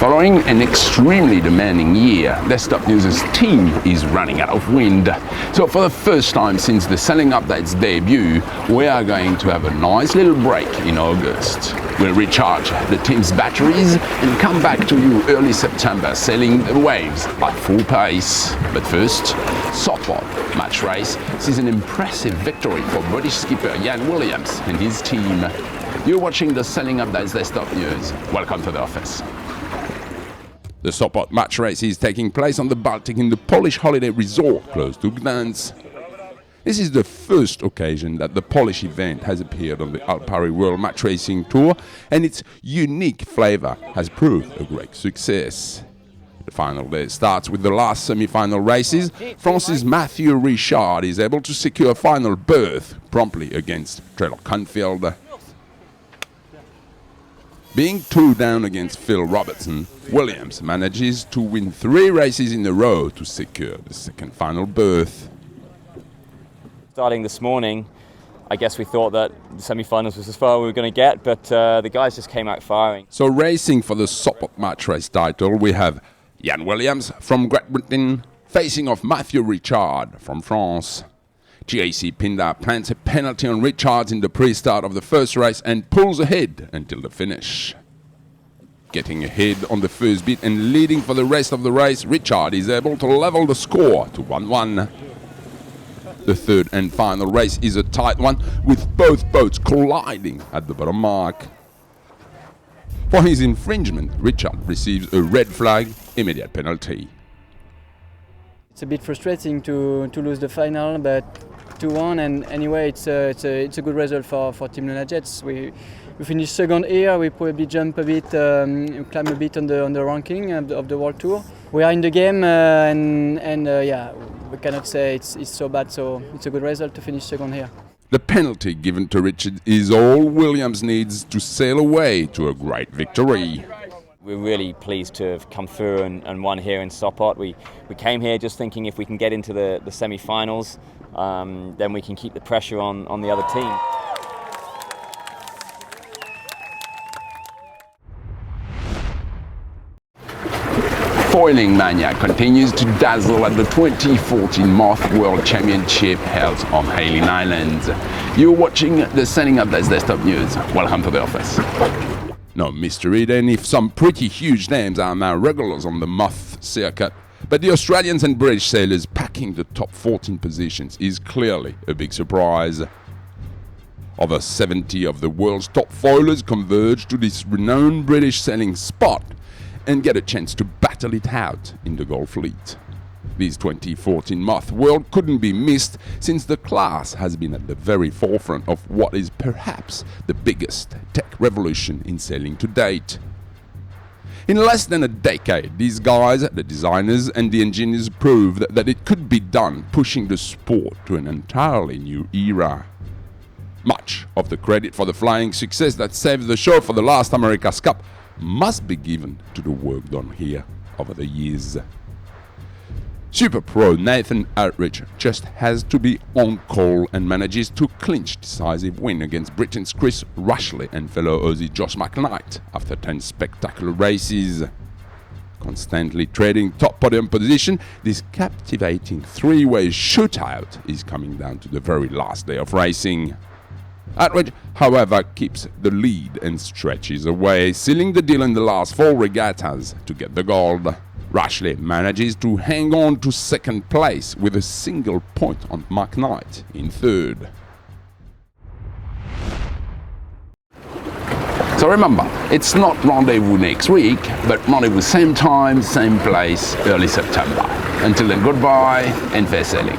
Following an extremely demanding year, Destopnews' team is running out of wind. So for the first time since the Sailing Update's debut, we are going to have a nice little break in August. We'll recharge the team's batteries and come back to you early September, sailing the waves at full pace. But first, Sopot match race sees an impressive victory for British skipper Ian Williams and his team. You're watching the Sailing Update's Destopnews. Welcome to the office. The Sopot match race is taking place on the Baltic in the Polish holiday resort close to Gdansk. This is the first occasion that the Polish event has appeared on the Alpari World Match Racing Tour, and its unique flavour has proved a great success. The final day starts with the last semi-final races. France's Matthew Richard is able to secure a final berth promptly against Trevor Canfield. Being 2 down against Phil Robertson, Williams manages to win 3 races in a row to secure the second final berth. Starting this morning, I guess we thought that the semi-finals was as far as we were going to get, but the guys just came out firing. So racing for the Sopot match race title, we have Ian Williams from Great Britain facing off Matthew Richard from France. GAC Pinda plants a penalty on Richards in the pre-start of the first race and pulls ahead until the finish. Getting ahead on the first bit and leading for the rest of the race, Richard is able to level the score to 1-1. The third and final race is a tight one, with both boats colliding at the bottom mark. For his infringement, Richard receives a red flag, immediate penalty. It's a bit frustrating to lose the final, but 2-1, and anyway, it's a good result for Team Luna Jets. We finished second here. We probably jump a bit, climb a bit on the ranking of the World Tour. We are in the game, and yeah, we cannot say it's so bad. So it's a good result to finish second here. The penalty given to Richard is all Williams needs to sail away to a great victory. We're really pleased to have come through and won here in Sopot. We came here just thinking if we can get into the semi-finals, then we can keep the pressure on the other team. Foiling mania continues to dazzle at the 2014 Moth World Championship held on Hayling Island. You're watching the Sailing Update's Destopnews. Welcome to the office. No mystery then if some pretty huge names are now regulars on the Moth circuit, but the Australians and British sailors packing the top 14 positions is clearly a big surprise. Over 70 of the world's top foilers converge to this renowned British sailing spot and get a chance to battle it out in the Gulf Fleet. This 2014 Moth World couldn't be missed since the class has been at the very forefront of what is perhaps the biggest tech revolution in sailing to date. In less than a decade, these guys, the designers and the engineers, proved that it could be done, pushing the sport to an entirely new era. Much of the credit for the flying success that saved the show for the last America's Cup must be given to the work done here over the years. Super Pro Nathan Outridge just has to be on call and manages to clinch decisive win against Britain's Chris Rushley and fellow Aussie Josh McKnight after 10 spectacular races. Constantly trading top podium position, this captivating three-way shootout is coming down to the very last day of racing. Outridge, however, keeps the lead and stretches away, sealing the deal in the last 4 regattas to get the gold. Rushley manages to hang on to second place with a single point on McKnight in third. So remember, it's not rendezvous next week, but rendezvous same time, same place, early September. Until then, goodbye and fair sailing.